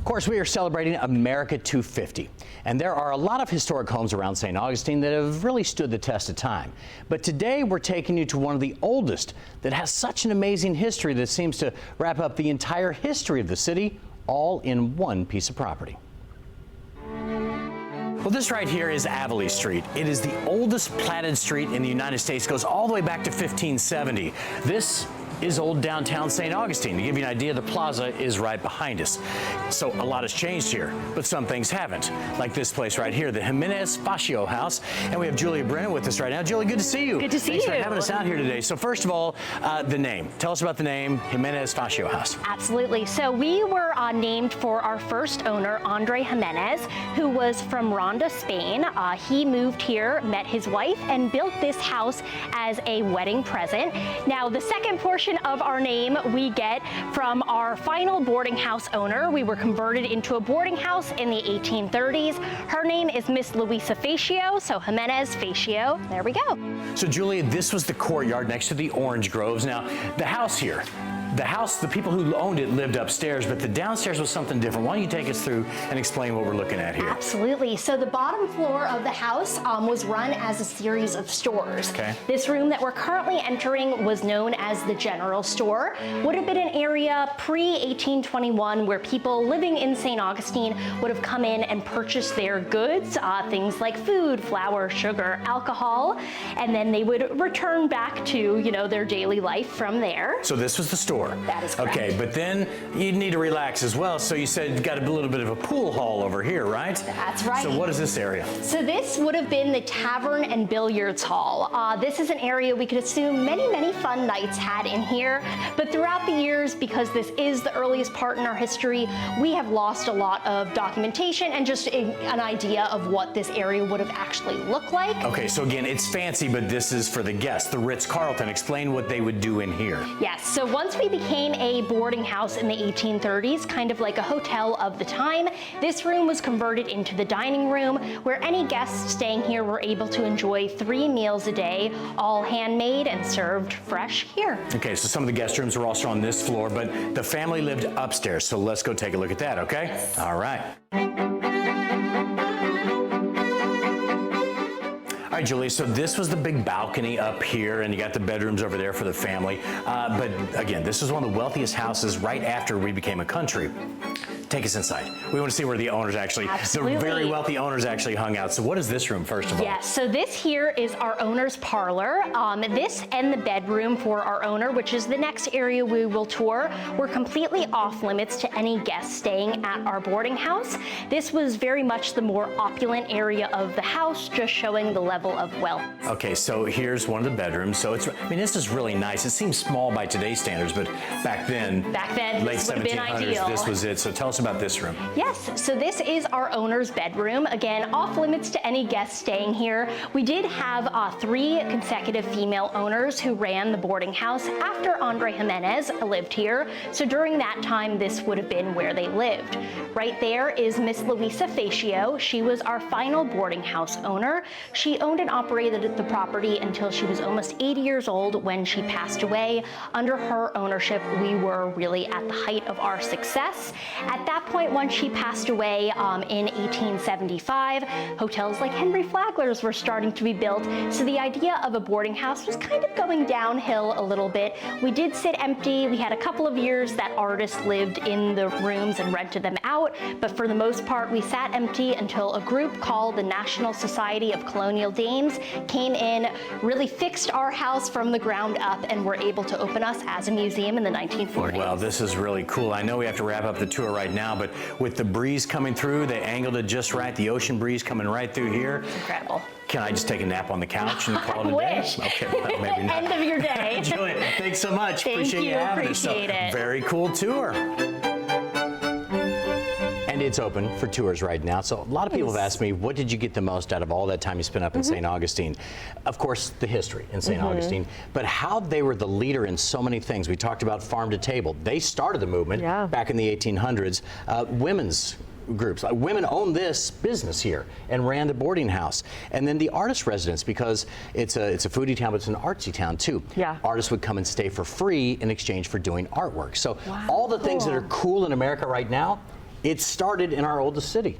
course, we are celebrating America 250, and there are a lot of historic homes around St. Augustine that have really stood the test of time. But today we're taking you to one of the oldest that has such an amazing history that seems to wrap up the entire history of the city all in one piece of property. Well, this right here is Avonlea Street. It is the oldest platted street in the United States. It goes all the way back to 1570. This is old downtown St. Augustine. To give you an idea, the plaza is right behind us. So a lot has changed here, but some things haven't. Like this place right here, the Ximinez-Fatio House. And we have Julia Brennan with us right now. Julie, good to see you. Good to see you. Thanks for having us out here today. So first of all, the name. Tell us about the name Ximinez-Fatio House. Absolutely. So we were named for our first owner, Andre Ximenez, who was from Ronda, Spain. He moved here, met his wife, and built this house as a wedding present. Now, the second portion of our name we get from our final boarding house owner. We were converted into a boarding house in the 1830s. Her name is Miss Ximinez-Fatio, so Ximenez-Fatio. There we go. So Julia, this was the courtyard next to the orange groves. Now, the house here, the people who owned it lived upstairs, but the downstairs was something different. Why don't you take us through and explain what we're looking at here? Absolutely. So the bottom floor of the house was run as a series of stores. Okay. This room that we're currently entering was known as the general store. Would have been an area pre-1821 where people living in St. Augustine would have come in and purchased their goods, things like food, flour, sugar, alcohol, and then they would return back to, their daily life from there. So this was the store. That is correct. Okay, but then you need to relax as well. So you said you got a little bit of a pool hall over here, right? That's right. So what is this area? So this would have been the tavern and billiards hall. This is an area we could assume many, many fun nights had in here. But throughout the years, because this is the earliest part in our history, we have lost a lot of documentation and just an idea of what this area would have actually looked like. Okay, so again, it's fancy, but this is for the guests, the Ritz-Carlton. Explain what they would do in here. Yes, so once we became a boarding house in the 1830s, kind of like a hotel of the time, this room was converted into the dining room where any guests staying here were able to enjoy 3 meals a day, all handmade and served fresh here. Okay, so some of the guest rooms were also on this floor, but the family lived upstairs, so let's go take a look at that, okay? Yes. All right. All right, Julie, so this was the big balcony up here, and you got the bedrooms over there for the family. But again, this was one of the wealthiest houses right after we became a country. Take us inside. We want to see where the owners actually, Absolutely. the very wealthy owners actually hung out. So what is this room, first of all? Yes, so this here is our owner's parlor. This and the bedroom for our owner, which is the next area we will tour, were completely off limits to any guests staying at our boarding house. This was very much the more opulent area of the house, just showing the level of wealth. Okay, so here's one of the bedrooms. So this is really nice. It seems small by today's standards, but back then, late this would have been 1700s, ideal. this was it. So tell us about this room. Yes, so this is our owner's bedroom. Again, off limits to any guests staying here. We did have 3 consecutive female owners who ran the boarding house after Andre Ximenez lived here. So during that time, this would have been where they lived. Right there is Miss Ximinez-Fatio. She was our final boarding house owner. She owned and operated the property until she was almost 80 years old when she passed away. Under her ownership, we were really at the height of our success. At that point, once she passed away in 1875, hotels like Henry Flagler's were starting to be built, so the idea of a boarding house was kind of going downhill a little bit. We did sit empty. We had a couple of years that artists lived in the rooms and rented them out, but for the most part, we sat empty until a group called the National Society of Colonial Dames came in, really fixed our house from the ground up, and were able to open us as a museum in the 1940s. Well, this is really cool. I know we have to wrap up the tour right now, but with the breeze coming through, they angled it just right, the ocean breeze coming right through here. It's incredible. Can I just take a nap on the couch and call it a wish. day? Okay, well, maybe not. End of your day. Julia, thanks so much. Thank Appreciate you. you having us. Appreciate it. Very cool tour. And it's open for tours right now. So a lot of people have asked me, what did you get the most out of all that time you spent up in St. Augustine? Of course, the history in St. Augustine, but how they were the leader in so many things. We talked about farm to table. They started the movement back in the 1800s. Women's groups. Women owned this business here and ran the boarding house. And then the artist residence, because it's a foodie town, but it's an artsy town too. Yeah. Artists would come and stay for free in exchange for doing artwork. So all the things that are cool in America right now, It started in our oldest city.